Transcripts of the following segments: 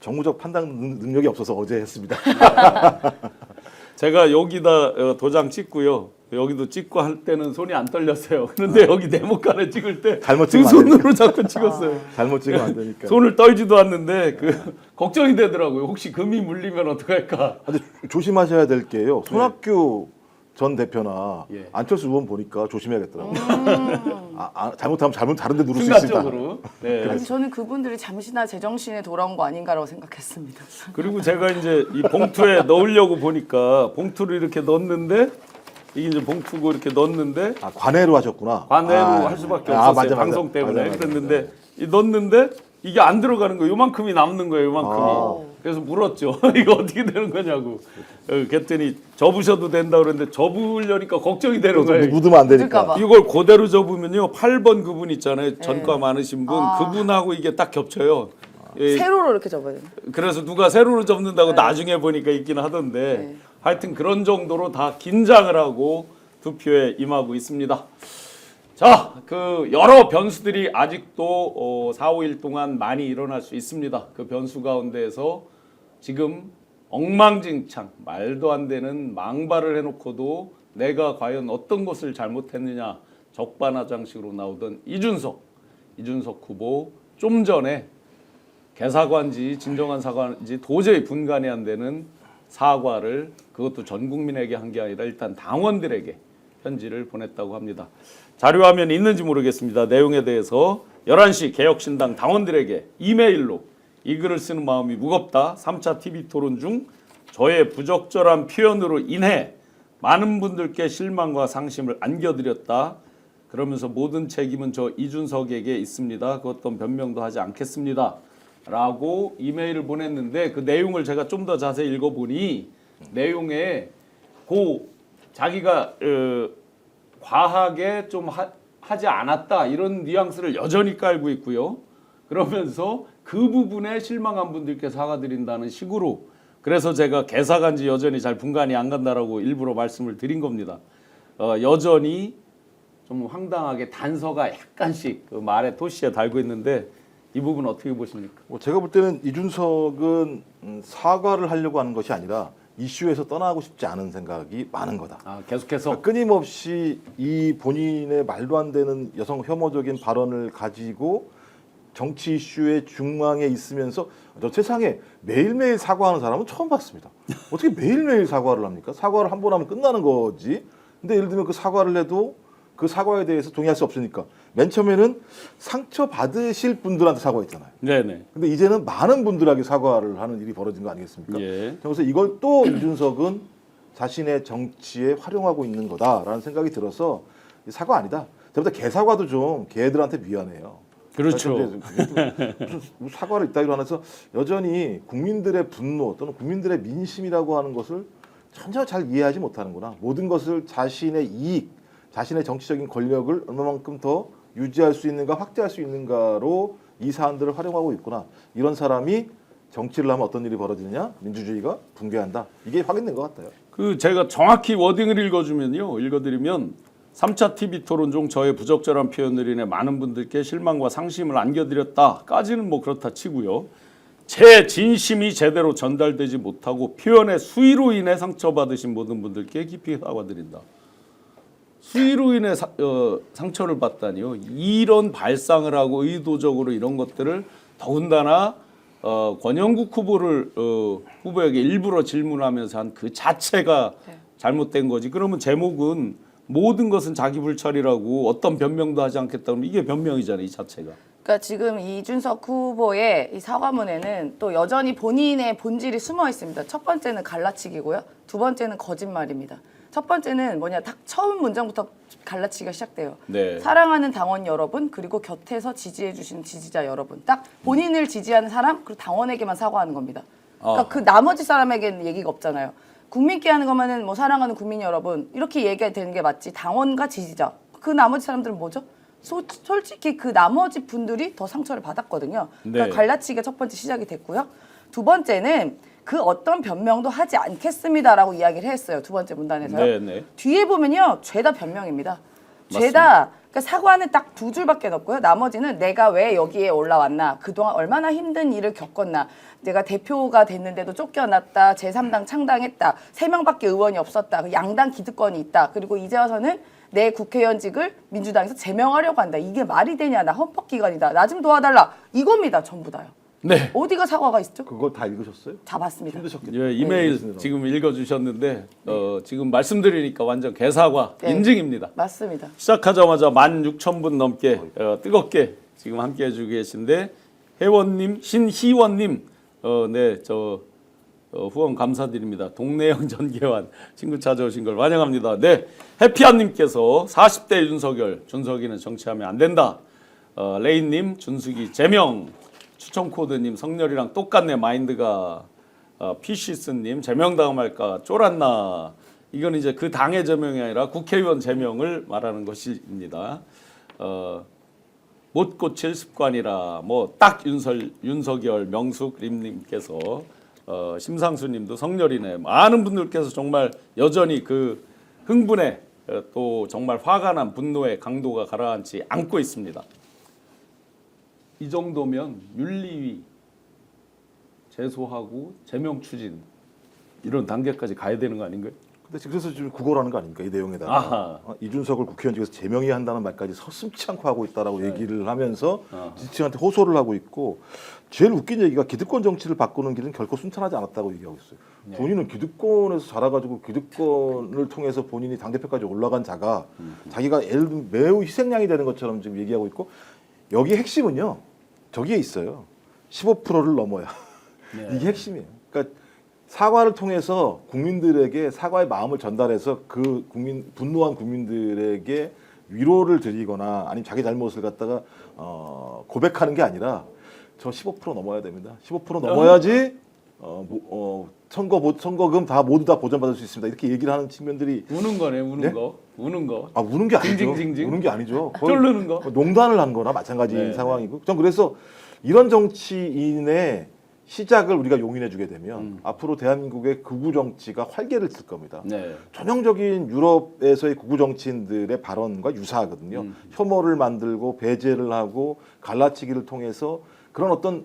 정무적 판단 능력이 없어서 어제 했습니다. 제가 여기다 도장 찍고요. 여기도 찍고 할 때는 손이 안 떨렸어요. 그런데 여기 네모칸에 찍을 때 잘못 두 찍으면 안 손으로 자꾸 찍었어요. 잘못 찍으면 안 되니까. 손을 떨지도 않는데 걱정이 되더라고요. 혹시 금이 물리면 어떡할까? 근데 조심하셔야 될 게요. 손학규 전 대표나 예. 안철수 의원 보니까 조심해야겠더라고요. 잘못하면 다른 데 누를 수 있습니다. 순간적으로. 네. 아니, 저는 그분들이 잠시나 제정신에 돌아온 거 아닌가라고 생각했습니다. 그리고 제가 이제 이 봉투에 넣으려고 보니까 봉투를 이렇게 넣었는데 이게 이제 봉투고 이렇게 넣었는데 관외로 하셨구나. 관외로 할 수밖에 없었어요. 맞아, 방송 때문에. 맞아. 그랬는데 이 넣었는데 이게 안 들어가는 거예요. 요만큼이 남는 거예요. 요만큼이. 그래서 물었죠. 이거 어떻게 되는 거냐고. 그랬더니 접으셔도 된다 그러는데 접으려니까 걱정이 되는 거예요. 묻으면 안 되니까. 묻을까 봐. 이걸 그대로 접으면요. 8번 그분 있잖아요. 전과 많으신 분. 그분하고 이게 딱 겹쳐요. 예, 세로로 이렇게 접어야 돼요. 그래서 누가 세로로 접는다고 나중에 보니까 있긴 하던데 네. 하여튼 그런 정도로 다 긴장을 하고 투표에 임하고 있습니다. 자, 그 여러 변수들이 아직도 4, 5일 동안 많이 일어날 수 있습니다. 그 변수 가운데에서 지금 엉망진창 말도 안 되는 망발을 해놓고도 내가 과연 어떤 것을 잘못했느냐 적반하장식으로 나오던 이준석 후보 좀 전에 개사과인지 진정한 사과인지 도저히 분간이 안 되는 사과를 그것도 전 국민에게 한 게 아니라 일단 당원들에게 편지를 보냈다고 합니다. 자료화면이 있는지 모르겠습니다. 내용에 대해서 11시 개혁신당 당원들에게 이메일로 이 글을 쓰는 마음이 무겁다. 3차 TV 토론 중 저의 부적절한 표현으로 인해 많은 분들께 실망과 상심을 안겨드렸다. 그러면서 모든 책임은 저 이준석에게 있습니다. 그 어떤 변명도 하지 않겠습니다. 라고 이메일을 보냈는데 그 내용을 제가 좀 더 자세히 읽어보니 내용에 자기가 과하게 좀 하지 않았다 이런 뉘앙스를 여전히 깔고 있고요. 그러면서 그 부분에 실망한 분들께 사과드린다는 식으로 그래서 제가 개사간지 여전히 잘 분간이 안 간다라고 일부러 말씀을 드린 겁니다. 여전히 좀 황당하게 단서가 약간씩 그 말의 토시에 달고 있는데 이 부분 어떻게 보십니까? 제가 볼 때는 이준석은 사과를 하려고 하는 것이 아니라 이슈에서 떠나고 싶지 않은 생각이 많은 거다. 계속해서 끊임없이 이 본인의 말도 안 되는 여성 혐오적인 발언을 가지고 정치 이슈의 중앙에 있으면서 저 세상에 매일매일 사과하는 사람은 처음 봤습니다. 어떻게 매일매일 사과를 합니까? 사과를 한 번 하면 끝나는 거지. 근데 예를 들면 그 사과를 해도 그 사과에 대해서 동의할 수 없으니까 맨 처음에는 상처 받으실 분들한테 사과했잖아요. 네네. 근데 이제는 많은 분들에게 사과를 하는 일이 벌어진 거 아니겠습니까? 예. 그래서 이걸 또 이준석은 자신의 정치에 활용하고 있는 거다라는 생각이 들어서 사과 아니다. 저보다 개사과도 좀 개들한테 미안해요. 그렇죠. 무슨 사과를 이따위로 하면서 여전히 국민들의 분노 또는 국민들의 민심이라고 하는 것을 전혀 잘 이해하지 못하는구나. 모든 것을 자신의 이익, 자신의 정치적인 권력을 얼마만큼 더 유지할 수 있는가, 확대할 수 있는가로 이 사안들을 활용하고 있구나. 이런 사람이 정치를 하면 어떤 일이 벌어지느냐? 민주주의가 붕괴한다. 이게 확인된 것 같아요. 그 제가 정확히 워딩을 읽어드리면 3차 TV 토론 중 저의 부적절한 표현으로 인해 많은 분들께 실망과 상심을 안겨드렸다까지는 뭐 그렇다 치고요. 제 진심이 제대로 전달되지 못하고 표현의 수위로 인해 상처받으신 모든 분들께 깊이 사과드린다. 수위로 인해 상처를 받다니요. 이런 발상을 하고 의도적으로 이런 것들을 더군다나 권영국 후보에게 일부러 질문하면서 한 그 자체가 잘못된 거지. 그러면 제목은 모든 것은 자기 불찰이라고 어떤 변명도 하지 않겠다 그러면 이게 변명이잖아요. 이 자체가. 그러니까 지금 이준석 후보의 이 사과문에는 또 여전히 본인의 본질이 숨어 있습니다. 첫 번째는 갈라치기고요. 두 번째는 거짓말입니다. 첫 번째는 뭐냐, 딱 처음 문장부터 갈라치기가 시작돼요. 네. 사랑하는 당원 여러분, 그리고 곁에서 지지해 주시는 지지자 여러분. 딱 본인을 지지하는 사람, 그리고 당원에게만 사과하는 겁니다. 그러니까 그 나머지 사람에게는 얘기가 없잖아요. 국민께 하는 것만은 뭐 사랑하는 국민 여러분 이렇게 얘기가 되는 게 맞지. 당원과 지지자. 그 나머지 사람들은 뭐죠? 솔직히 그 나머지 분들이 더 상처를 받았거든요. 그러니까 네. 갈라치기가 첫 번째 시작이 됐고요. 두 번째는 그 어떤 변명도 하지 않겠습니다라고 이야기를 했어요. 두 번째 문단에서요. 네, 네. 뒤에 보면요. 죄다 변명입니다. 맞습니다. 죄다 그러니까 사과는 딱 2줄밖에 없고요. 나머지는 내가 왜 여기에 올라왔나, 그동안 얼마나 힘든 일을 겪었나, 내가 대표가 됐는데도 쫓겨났다, 제3당 창당했다, 3명밖에 의원이 없었다, 양당 기득권이 있다, 그리고 이제 와서는 내 국회의원직을 민주당에서 제명하려고 한다. 이게 말이 되냐, 나 헌법기관이다, 나 좀 도와달라, 이겁니다. 전부 다요. 네. 어디가 사과가 있죠? 그걸 다 읽으셨어요? 다 봤습니다. 힘드셨겠죠. 예, 이메일 지금 읽어주셨는데 지금 말씀드리니까 완전 개사과 네. 인증입니다. 맞습니다. 시작하자마자 16,000분 넘게 뜨겁게 지금 함께 해주고 계신데 회원님, 신희원님, 후원 감사드립니다. 동네형 전개환 친구 찾아오신 걸 환영합니다. 네, 해피한님께서 40대 윤석열, 준석이는 정치하면 안 된다. 레인님, 준석이 제명. 추천코드님, 성렬이랑 똑같네 마인드가. 피시스님, 제명당할까 쫄았나. 이건 이제 그 당의 제명이 아니라 국회의원 제명을 말하는 것입니다. 못 고칠 습관이라 뭐 딱 윤석열, 명숙 림님께서 심상수님도 성렬이네. 많은 분들께서 정말 여전히 그 흥분에 또 정말 화가 난 분노의 강도가 가라앉지 않고 있습니다. 이 정도면 윤리위 제소하고 제명 추진 이런 단계까지 가야 되는 거 아닌가요? 근데 그래서 지금 구걸하는 거 아닙니까 이 내용에다가 아하. 이준석을 국회의원직에서 제명해야 한다는 말까지 서슴치 않고 하고 있다라고 얘기를 하면서 지지층한테 호소를 하고 있고 제일 웃긴 얘기가 기득권 정치를 바꾸는 길은 결코 순탄하지 않았다고 얘기하고 있어요. 본인은 기득권에서 자라가지고 기득권을 통해서 본인이 당대표까지 올라간 자가 자기가 매우 희생양이 되는 것처럼 지금 얘기하고 있고 여기 핵심은요 저기에 있어요. 15%를 넘어야 이게 핵심이에요. 그러니까 사과를 통해서 국민들에게 사과의 마음을 전달해서 그 분노한 국민들에게 위로를 드리거나 아니면 자기 잘못을 갖다가 고백하는 게 아니라 저 15% 넘어야 됩니다. 15% 넘어야지 선거금 다 모두 다 보전받을 수 있습니다. 이렇게 얘기를 하는 측면들이 우는 거네, 우는 네? 거, 우는 거. 아 우는 게 아니죠. 징징징징. 우는 게 아니죠. 거의 쫄르는 거. 농단을 한 거나 마찬가지인 네, 상황이고. 전 그래서 이런 정치인의 시작을 우리가 용인해주게 되면 앞으로 대한민국의 극우 정치가 활개를 칠 겁니다. 네. 전형적인 유럽에서의 극우 정치인들의 발언과 유사하거든요. 혐오를 만들고 배제를 하고 갈라치기를 통해서 그런 어떤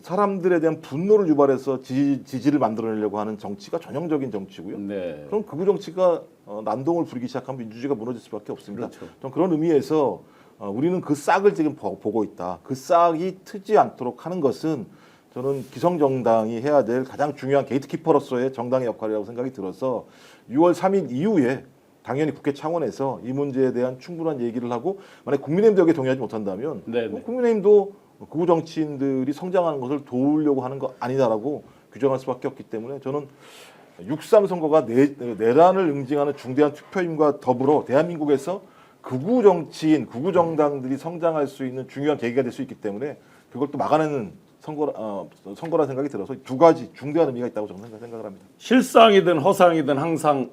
사람들에 대한 분노를 유발해서 지지를 만들어내려고 하는 정치가 전형적인 정치고요. 네. 그럼 극우 정치가 난동을 부리기 시작하면 민주주의가 무너질 수밖에 없습니다. 그렇죠. 좀 그런 의미에서 우리는 그 싹을 지금 보고 있다. 그 싹이 트지 않도록 하는 것은 저는 기성정당이 해야 될 가장 중요한 게이트키퍼로서의 정당의 역할이라고 생각이 들어서 6월 3일 이후에 당연히 국회 차원에서 이 문제에 대한 충분한 얘기를 하고 만약 국민의힘도 여기에 동의하지 못한다면 네네. 국민의힘도 극우 정치인들이 성장하는 것을 도우려고 하는 거 아니다라고 규정할 수밖에 없기 때문에 저는 6.3 선거가 내란을 응징하는 중대한 투표임과 더불어 대한민국에서 극우 정치인, 극우 정당들이 성장할 수 있는 중요한 계기가 될 수 있기 때문에 그걸 또 막아내는 선거라는 생각이 들어서 두 가지 중대한 의미가 있다고 저는 생각을 합니다. 실상이든 허상이든 항상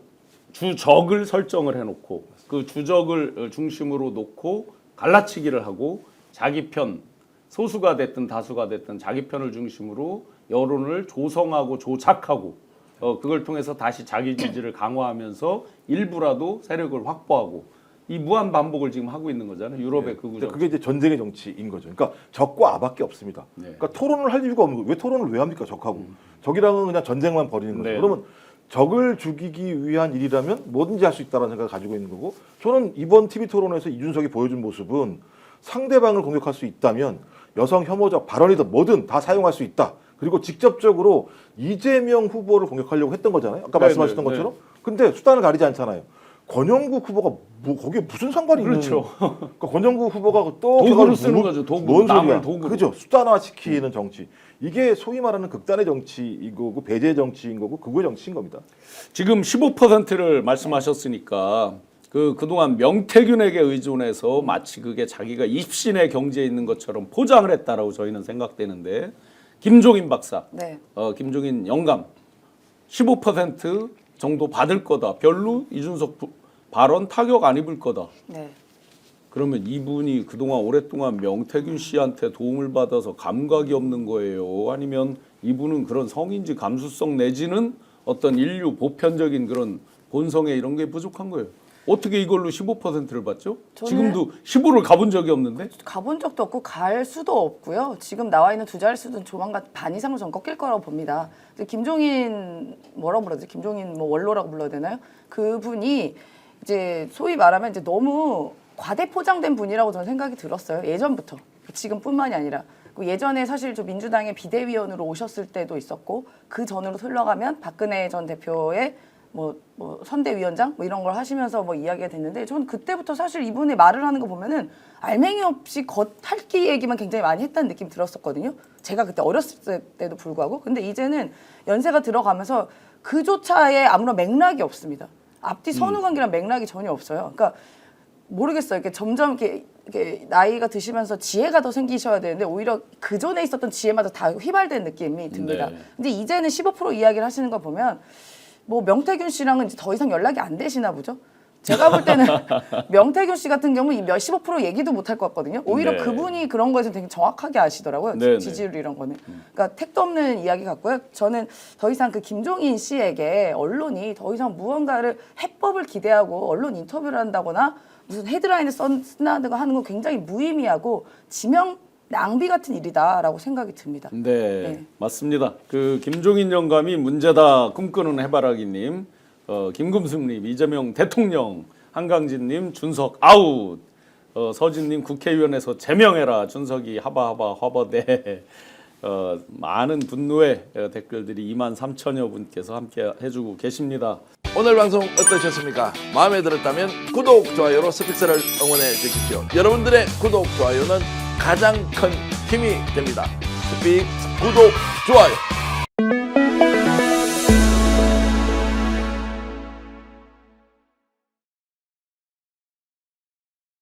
주적을 설정을 해놓고 그 주적을 중심으로 놓고 갈라치기를 하고 자기 편, 소수가 됐든 다수가 됐든 자기 편을 중심으로 여론을 조성하고 조작하고 그걸 통해서 다시 자기 지지를 강화하면서 일부라도 세력을 확보하고 이 무한 반복을 지금 하고 있는 거잖아요. 유럽의 극우 정치. 그게 이제 전쟁의 정치인 거죠. 그러니까 적과 아밖에 없습니다. 네. 그러니까 토론을 할 이유가 없는 거예요. 왜 토론을 왜 합니까? 적하고. 적이랑은 그냥 전쟁만 벌이는 거죠. 네. 그러면 적을 죽이기 위한 일이라면 뭐든지 할 수 있다는 생각을 가지고 있는 거고 저는 이번 TV 토론에서 이준석이 보여준 모습은 상대방을 공격할 수 있다면 여성 혐오적 발언이든 뭐든 다 사용할 수 있다. 그리고 직접적으로 이재명 후보를 공격하려고 했던 거잖아요. 아까 말씀하셨던 것처럼. 근데 수단을 가리지 않잖아요. 권영국 후보가 거기에 무슨 상관이 그렇죠. 있는? 그러니까 권영국 후보가 또 도구로 쓰는 거죠. 도구. 뭔 남을 소리야? 도구로. 그죠? 수단화시키는 정치. 이게 소위 말하는 극단의 정치인 거고 배제 정치인 거고 극우의 정치인 겁니다. 지금 15%를 말씀하셨으니까 그동안 명태균에게 의존해서 마치 그게 자기가 입신의 경지에 있는 것처럼 포장을 했다라고 저희는 생각되는데 김종인 박사, 네. 김종인 영감 15% 정도 받을 거다. 별로 이준석 발언 타격 안 입을 거다. 네. 그러면 이분이 그동안 오랫동안 명태균 씨한테 도움을 받아서 감각이 없는 거예요? 아니면 이분은 그런 성인지 감수성 내지는 어떤 인류 보편적인 그런 본성에 이런 게 부족한 거예요? 어떻게 이걸로 15%를 받죠? 저는- 지금도 15를 가본 적이 없는데? 가본 적도 없고 갈 수도 없고요. 지금 나와 있는 두 자릿수는 조만간 반 이상으로 전 꺾일 거라고 봅니다. 근데 김종인 뭐라고 불러야 되지? 김종인 뭐 원로라고 불러야 되나요? 그분이 이제 소위 말하면 이제 너무 과대 포장된 분이라고 저는 생각이 들었어요. 예전부터. 지금뿐만이 아니라. 그 예전에 사실 저 민주당의 비대위원으로 오셨을 때도 있었고 그 전으로 흘러가면 박근혜 전 대표의 뭐 선대위원장 뭐 이런 걸 하시면서 뭐 이야기가 됐는데 저는 그때부터 사실 이분의 말을 하는 거 보면은 알맹이 없이 겉핥기 얘기만 굉장히 많이 했다는 느낌이 들었었거든요. 제가 그때 어렸을 때도 불구하고. 근데 이제는 연세가 들어가면서 그조차에 아무런 맥락이 없습니다. 앞뒤 선후 관계란 맥락이 전혀 없어요. 그러니까 모르겠어요. 이렇게 점점 이렇게 나이가 드시면서 지혜가 더 생기셔야 되는데 오히려 그 전에 있었던 지혜마저 다 휘발된 느낌이 듭니다. 네. 근데 이제는 15% 이야기를 하시는 거 보면 뭐 명태균 씨랑은 이제 더 이상 연락이 안 되시나 보죠. 제가 볼 때는 명태균 씨 같은 경우는 15% 얘기도 못 할 것 같거든요. 오히려 네. 그분이 그런 거에서 되게 정확하게 아시더라고요. 네, 지지율 이런 거는. 그러니까 택도 없는 이야기 같고요. 저는 더 이상 그 김종인 씨에게 언론이 더 이상 무언가를 해법을 기대하고 언론 인터뷰를 한다거나 무슨 헤드라인을 쓴다든가 하는 건 굉장히 무의미하고 지명 낭비 같은 일이다라고 생각이 듭니다. 네, 맞습니다. 그 김종인 영감이 문제다 꿈꾸는 해바라기님, 김금숙님, 이재명 대통령, 한강진님, 준석 아웃, 서진님 국회의원에서 제명해라, 준석이 하바하바 화버대. 많은 분노의 댓글들이 23,000여 분께서 함께 해주고 계십니다. 오늘 방송 어떠셨습니까? 마음에 들었다면 구독, 좋아요로 스픽스를 응원해 주십시오. 여러분들의 구독, 좋아요는 가장 큰 힘이 됩니다. 스픽 구독, 좋아요.